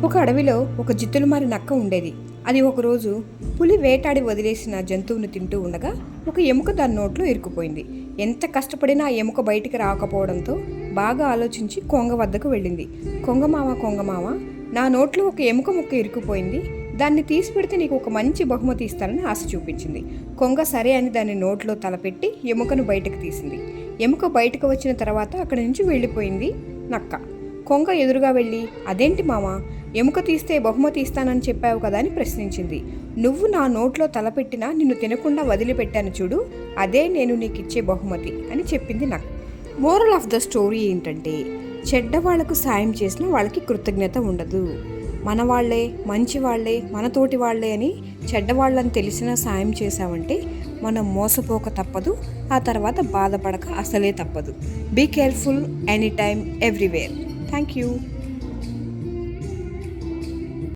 ఒక అడవిలో ఒక జిత్తులమారి నక్క ఉండేది. అది ఒకరోజు పులి వేటాడి వదిలేసిన జంతువును తింటూ ఉండగా ఒక ఎముక దాని నోట్లో ఇరుక్కుపోయింది. ఎంత కష్టపడినా ఆ ఎముక బయటికి రాకపోవడంతో బాగా ఆలోచించి కొంగ వద్దకు వెళ్ళింది. కొంగమామ, నా నోట్లో ఒక ఎముక ముక్క ఇరుక్కుపోయింది, దాన్ని తీసి పెడితే నీకు ఒక మంచి బహుమతి ఇస్తానని ఆశ చూపించింది. కొంగ సరే అని దాన్ని నోట్లో తలపెట్టి ఎముకను బయటకు తీసింది. ఎముక బయటకు వచ్చిన తర్వాత అక్కడి నుంచి వెళ్ళిపోయింది నక్క. కొంగ ఎదురుగా వెళ్ళి, అదేంటి మామ, ఎముక తీస్తే బహుమతి ఇస్తానని చెప్పావు కదా అని ప్రశ్నించింది. నువ్వు నా నోట్లో తలపెట్టినా నిన్ను తినకుండా వదిలిపెట్టాను చూడు, అదే నేను నీకిచ్చే బహుమతి అని చెప్పింది నక్క. మోరల్ ఆఫ్ ద స్టోరీ ఏంటంటే, చెడ్డవాళ్లకు సాయం చేసిన వాళ్ళకి కృతజ్ఞత ఉండదు. మన వాళ్ళే, మంచి వాళ్ళే, మనతోటి వాళ్ళే అని చెడ్డవాళ్ళని తెలిసినా సాయం చేశామంటే మనం మోసపోక తప్పదు, ఆ తర్వాత బాధపడక అసలే తప్పదు. Be careful any time everywhere. Thank you.